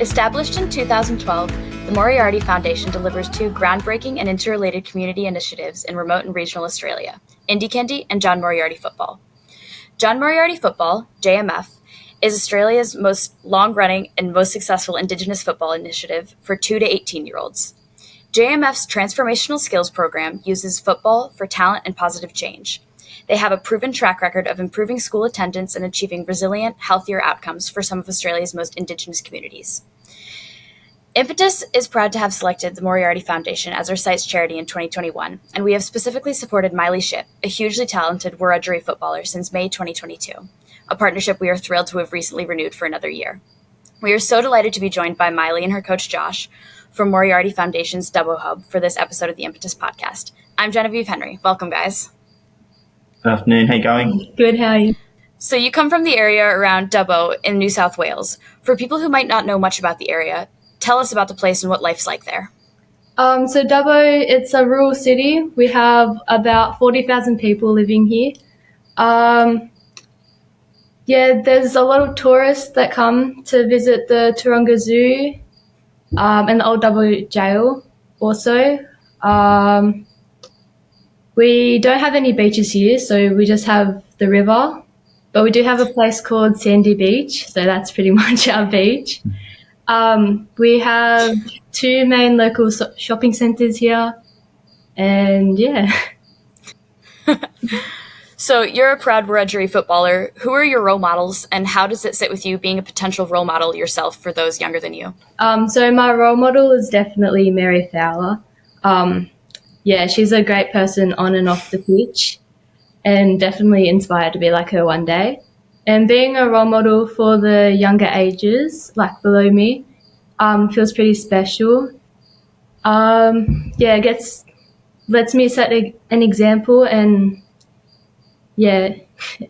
Established in 2012, the Moriarty Foundation delivers two groundbreaking and interrelated community initiatives in remote and regional Australia, Indie Candy and John Moriarty Football. John Moriarty Football, JMF, is Australia's most long-running and most successful Indigenous football initiative for 2 to 18-year-olds. JMF's Transformational Skills program uses football for talent and positive change. They have a proven track record of improving school attendance and achieving resilient, healthier outcomes for some of Australia's most Indigenous communities. Impetus is proud to have selected the Moriarty Foundation as our site's charity in 2021, and we have specifically supported Miley Shipp, a hugely talented Wiradjuri footballer, since May 2022, a partnership we are thrilled to have recently renewed for another year. We are so delighted to be joined by Miley and her coach Josh from Moriarty Foundation's Dubbo Hub for this episode of the Impetus podcast. I'm Genevieve Henry. Welcome, guys. Good afternoon. How you going? Good. How are you? So you come from the area around Dubbo in New South Wales. For people who might not know much about the area, tell us about the place and what life's like there. So Dubbo, it's a rural city. We have about 40,000 people living here. There's a lot of tourists that come to visit the Taronga Zoo and the old Dubbo jail also. We don't have any beaches here, so we just have the river. But we do have a place called Sandy Beach, so that's pretty much our beach. We have two main local shopping centres here, and yeah. So you're a proud Wiradjuri footballer. Who are your role models, and how does it sit with you being a potential role model yourself for those younger than you? So my role model is definitely Mary Fowler. She's a great person on and off the pitch, and definitely inspired to be like her one day. And being a role model for the younger ages, like below me, feels pretty special. Lets me set an example and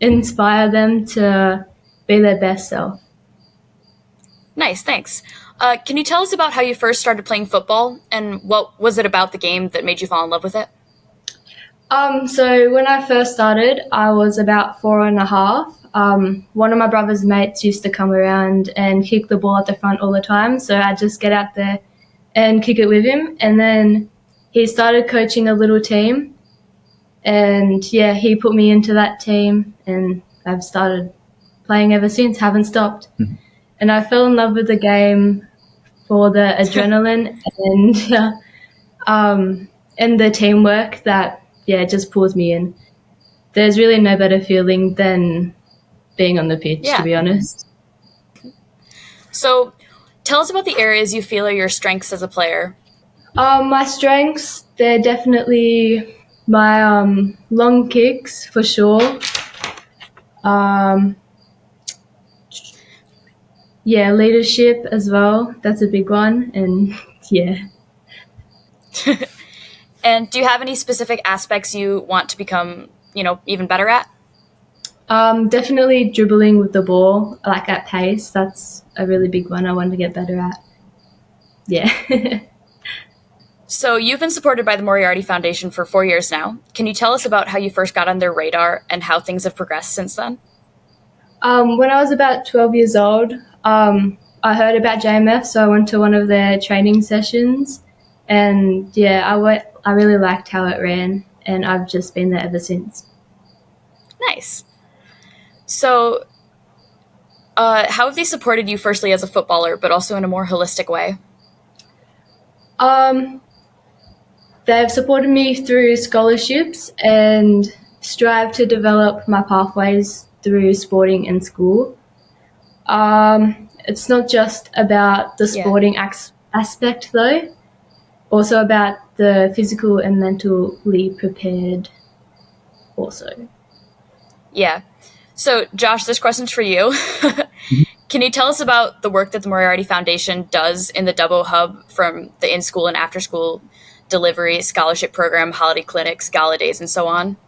inspire them to be their best self. Nice, thanks. Can you tell us about how you first started playing football, and what was it about the game that made you fall in love with it? So when I first started, I was about 4.5. One of my brother's mates used to come around and kick the ball at the front all the time, so I'd just get out there and kick it with him. And then he started coaching a little team, and he put me into that team, and I've started playing ever since, haven't stopped. Mm-hmm. And I fell in love with the game for the adrenaline and the teamwork that just pulls me in. There's really no better feeling than being on the pitch, to be honest. So tell us about the areas you feel are your strengths as a player. My strengths, they're definitely my long kicks, for sure. Leadership as well. That's a big one. And And do you have any specific aspects you want to become, even better at? Definitely dribbling with the ball, like at pace. That's a really big one I want to get better at. Yeah. So you've been supported by the Moriarty Foundation for 4 years now. Can you tell us about how you first got on their radar and how things have progressed since then? When I was about 12 years old, I heard about JMF, so I went to one of their training sessions. And I really liked how it ran, and I've just been there ever since. Nice. So how have they supported you firstly as a footballer, but also in a more holistic way? They've supported me through scholarships and strive to develop my pathways through sporting and school. It's not just about the sporting aspect though, also about the physical and mentally prepared also. Yeah. So Josh, this question's for you. Can you tell us about the work that the Moriarty Foundation does in the Dubbo Hub, from the in-school and after-school delivery, scholarship program, holiday clinics, gala days, and so on?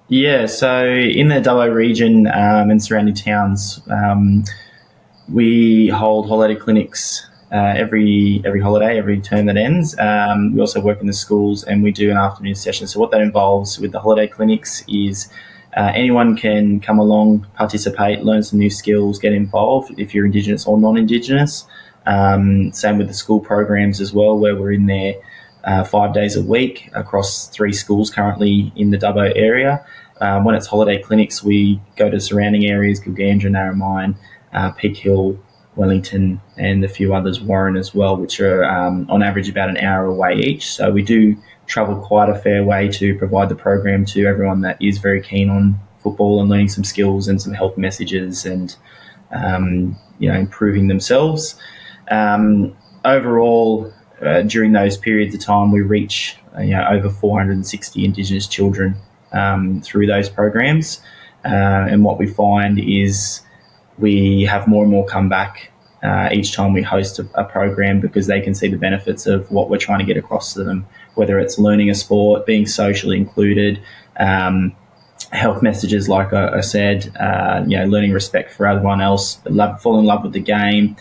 Yeah, so in the Dubbo region and surrounding towns, we hold holiday clinics every holiday, every term that ends. We also work in the schools and we do an afternoon session. So what that involves with the holiday clinics is anyone can come along, participate, learn some new skills, get involved if you're Indigenous or non-Indigenous. Same with the school programs as well, where we're in there 5 days a week across 3 schools currently in the Dubbo area. When it's holiday clinics, we go to surrounding areas, Gilgandra, Narromine, Peak Hill, Wellington, and a few others, Warren as well, which are on average about an hour away each. So we do travel quite a fair way to provide the program to everyone that is very keen on football and learning some skills and some health messages and improving themselves. Overall, during those periods of time, we reach over 460 Indigenous children through those programs, and what we find is we have more and more come back each time we host a program, because they can see the benefits of what we're trying to get across to them, whether it's learning a sport, being socially included, health messages, like I said, learning respect for everyone else, fall in love with the game,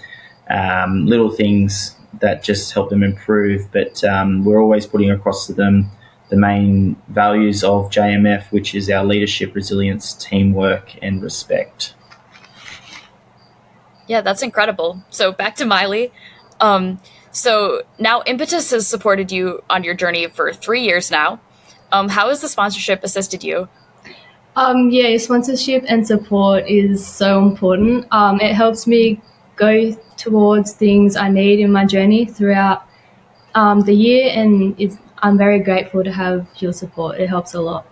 little things that just help them improve. But we're always putting across to them the main values of JMF, which is our leadership, resilience, teamwork, and respect. Yeah, that's incredible. So back to Miley. So now Impetus has supported you on your journey for 3 years now. How has the sponsorship assisted you? Sponsorship and support is so important. It helps me go towards things I need in my journey throughout the year, and I'm very grateful to have your support. It helps a lot.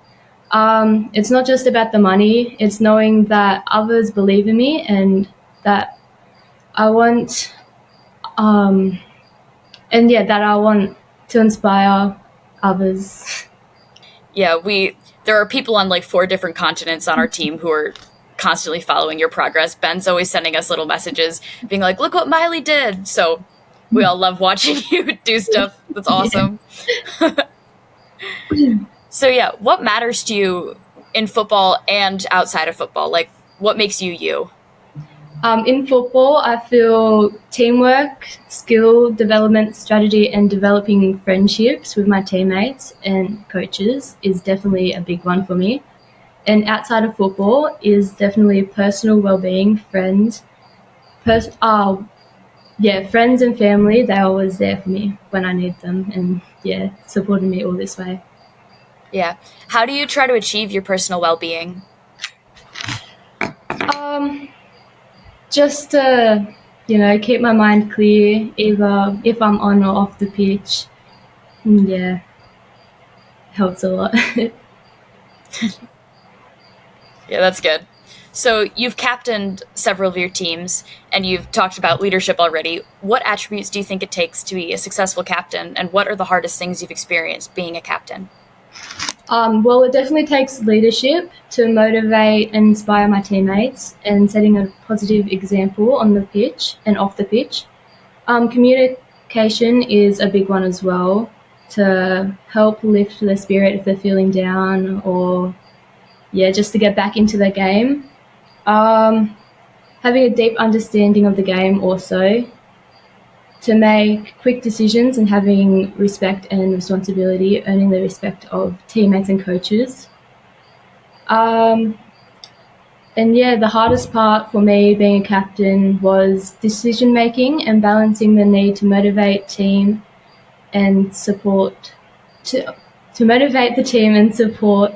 It's not just about the money. It's knowing that others believe in me and that I want, that I want to inspire others. Yeah, there are people on like 4 different continents on our team who are constantly following your progress. Ben's always sending us little messages being like, look what Miley did. So we all love watching you do stuff. That's awesome. So yeah, what matters to you in football and outside of football? Like, what makes you you? In football, I feel teamwork, skill development, strategy, and developing friendships with my teammates and coaches is definitely a big one for me. And outside of football is definitely personal well-being, friends. Friends and family, they're always there for me when I need them, and supporting me all this way. Yeah. How do you try to achieve your personal well-being? Just to, keep my mind clear, either if I'm on or off the pitch. Yeah, helps a lot. Yeah, that's good. So you've captained several of your teams, and you've talked about leadership already. What attributes do you think it takes to be a successful captain, and what are the hardest things you've experienced being a captain? It definitely takes leadership to motivate and inspire my teammates and setting a positive example on the pitch and off the pitch. Communication is a big one as well, to help lift their spirit if they're feeling down, or just to get back into the game. Having a deep understanding of the game also, to make quick decisions and having respect and responsibility, earning the respect of teammates and coaches. The hardest part for me being a captain was decision making and balancing the need to motivate team and support, to motivate the team and support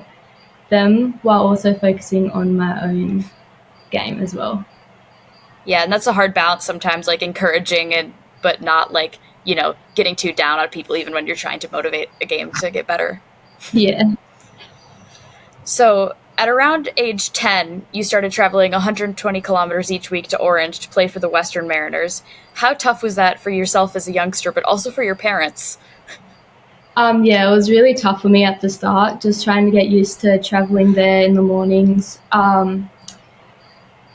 them while also focusing on my own game as well. Yeah, and that's a hard balance sometimes, like encouraging but not like, getting too down on people even when you're trying to motivate a game to get better. Yeah. So at around age 10, you started traveling 120 kilometers each week to Orange to play for the Western Mariners. How tough was that for yourself as a youngster, but also for your parents? It was really tough for me at the start, just trying to get used to traveling there in the mornings.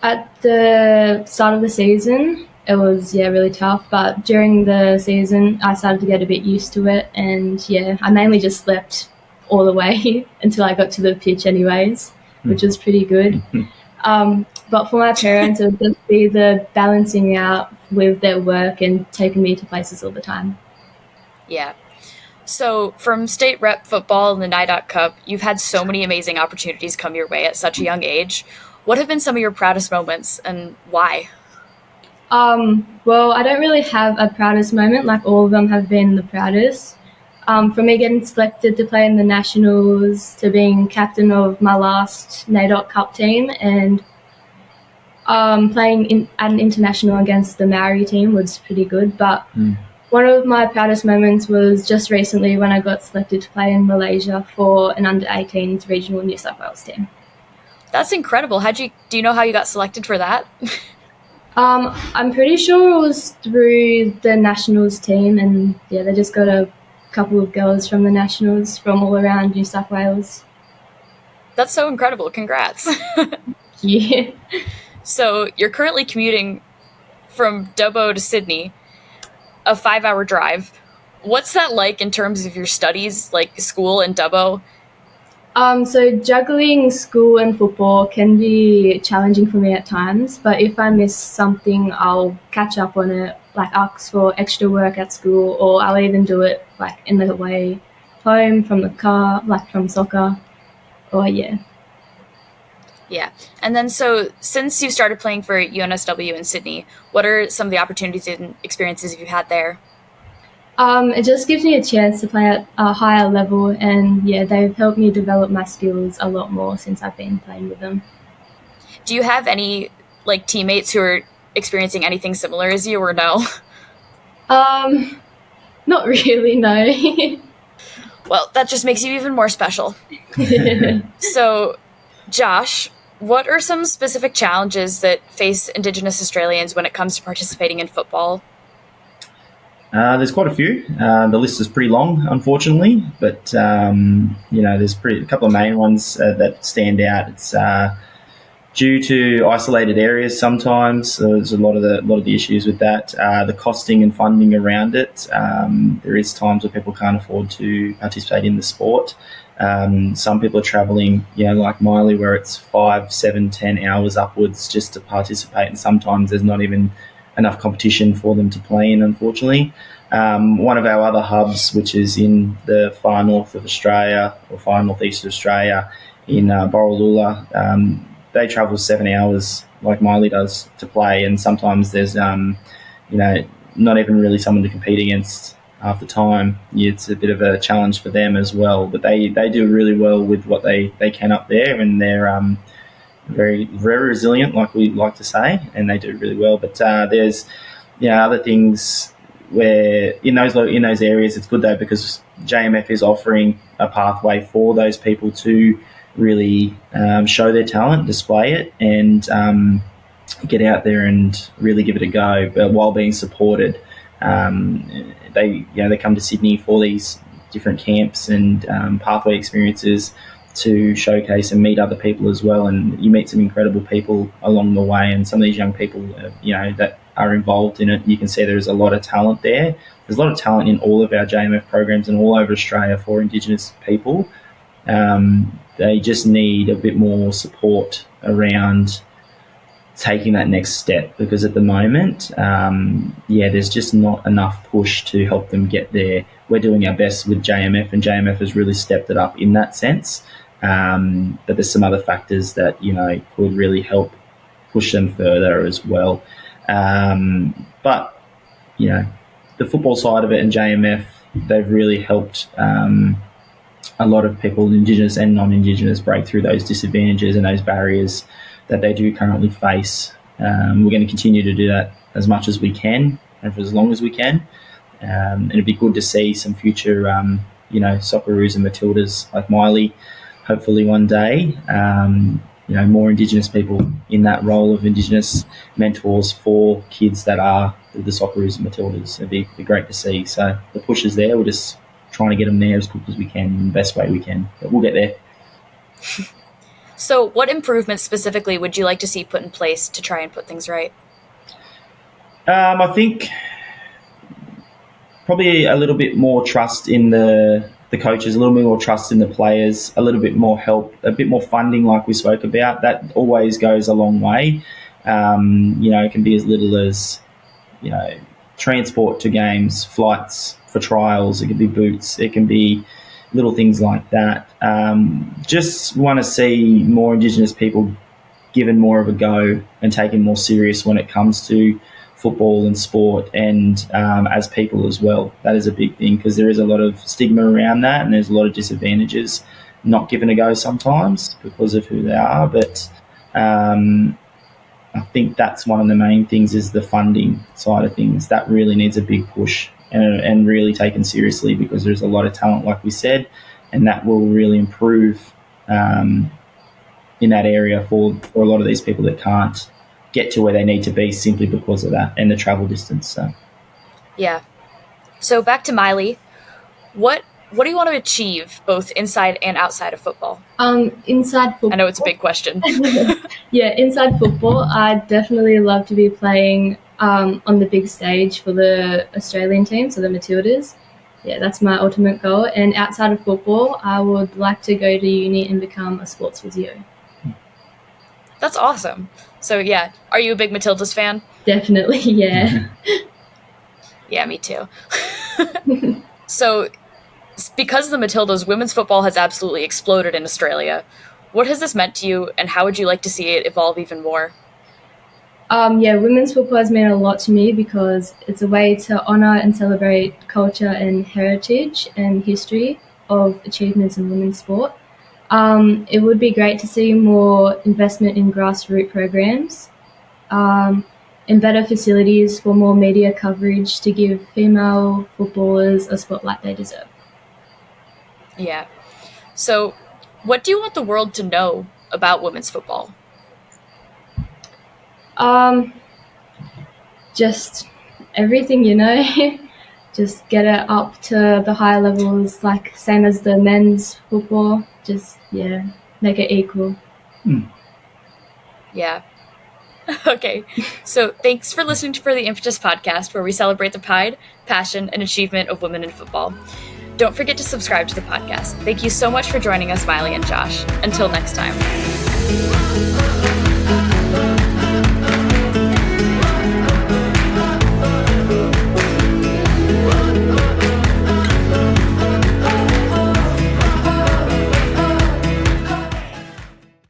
At the start of the season, it was, really tough. But during the season, I started to get a bit used to it. And, I mainly just slept all the way until I got to the pitch anyways, which was pretty good. But for my parents, it would just be the balancing out with their work and taking me to places all the time. Yeah. So, from state rep football and the NIDOC Cup, you've had so many amazing opportunities come your way at such a young age. What have been some of your proudest moments and why? Well, I don't really have a proudest moment. Like all of them have been the proudest. From me getting selected to play in the nationals to being captain of my last NAIDOC Cup team and playing at an international against the Maori team was pretty good. But one of my proudest moments was just recently when I got selected to play in Malaysia for an under-18s regional New South Wales team. That's incredible. Do you know how you got selected for that? I'm pretty sure it was through the nationals team, and yeah, they just got a couple of girls from the nationals from all around New South Wales. That's so incredible. Congrats. Yeah. So you're currently commuting from Dubbo to Sydney, a 5-hour drive. What's that like in terms of your studies, like school in Dubbo? So juggling school and football can be challenging for me at times, but if I miss something, I'll catch up on it, like ask for extra work at school, or I'll even do it like in the way home from the car, like from soccer, or yeah. Yeah. And then so since you started playing for UNSW in Sydney, what are some of the opportunities and experiences you've had there? It just gives me a chance to play at a higher level, and yeah, they've helped me develop my skills a lot more since I've been playing with them. Do you have any like teammates who are experiencing anything similar as you, or no? Not really, no. Well, that just makes you even more special. So, Josh, what are some specific challenges that face Indigenous Australians when it comes to participating in football? There's quite a few. The list is pretty long, unfortunately, but there's a couple of main ones that stand out. It's due to isolated areas sometimes. So there's a lot of the issues with that. The costing and funding around it. There is times where people can't afford to participate in the sport. Some people are travelling, like Miley, where it's 5, 7, 10 hours upwards just to participate, and sometimes there's not even enough competition for them to play in, unfortunately. One of our other hubs, which is in the far north of Australia, or far northeast of Australia, in Borroloola, they travel 7 hours like Miley does to play, and sometimes there's not even really someone to compete against half the time. It's a bit of a challenge for them as well, but they do really well with what they can up there, and they're very, very resilient, like we like to say, and they do really well. But there's other things where in those areas it's good though, because JMF is offering a pathway for those people to really show their talent, display it, and get out there and really give it a go, but while being supported. They come to Sydney for these different camps and pathway experiences to showcase and meet other people as well, and you meet some incredible people along the way, and some of these young people that are involved in it, you can see there's a lot of talent there. There's a lot of talent in all of our JMF programs and all over Australia for Indigenous people. They just need a bit more support around taking that next step, because at the moment there's just not enough push to help them get there. We're doing our best with JMF, and JMF has really stepped it up in that sense. But there's some other factors that could really help push them further as well. But the football side of it and JMF, they've really helped a lot of people, Indigenous and non-Indigenous, break through those disadvantages and those barriers that they do currently face. We're going to continue to do that as much as we can and for as long as we can. And it'd be good to see some future, Socceroos and Matildas like Miley, hopefully one day, more Indigenous people in that role of Indigenous mentors for kids that are the Socceroos and Matildas. It'd be great to see. So the push is there. We're just trying to get them there as quick as we can, in the best way we can. But we'll get there. So what improvements specifically would you like to see put in place to try and put things right? I think probably a little bit more trust in the coaches, a little bit more trust in the players, a little bit more help, a bit more funding like we spoke about. That always goes a long way. It can be as little as, transport to games, flights for trials, it can be boots, it can be little things like that. Just want to see more Indigenous people given more of a go and taken more serious when it comes to football and sport, and as people as well. That is a big thing, because there is a lot of stigma around that, and there's a lot of disadvantages not given a go sometimes because of who they are. But I think that's one of the main things, is the funding side of things. That really needs a big push and really taken seriously, because there's a lot of talent, like we said, and that will really improve in that area for a lot of these people that can't get to where they need to be simply because of that and the travel distance. So. Yeah. So back to Miley, what do you want to achieve both inside and outside of football? Inside football. I know it's a big question. Yeah, inside football, I'd definitely love to be playing on the big stage for the Australian team, so the Matildas. Yeah, that's my ultimate goal. And outside of football, I would like to go to uni and become a sports physio. That's awesome. So yeah, are you a big Matildas fan? Definitely, yeah. Yeah, me too. So because of the Matildas, women's football has absolutely exploded in Australia. What has this meant to you, and how would you like to see it evolve even more? Yeah, women's football has meant a lot to me because it's a way to honour and celebrate culture and heritage and history of achievements in women's sport. It would be great to see more investment in grassroots programs and better facilities for more media coverage to give female footballers a spotlight they deserve. Yeah. So what do you want the world to know about women's football? Just everything, just get it up to the higher levels, like same as the men's football. Just, yeah, make it equal. Yeah. Okay. So thanks for listening for the Impetus podcast, where we celebrate the pride, passion, and achievement of women in football. Don't forget to subscribe to the podcast. Thank you so much for joining us, Miley and Josh. Until next time.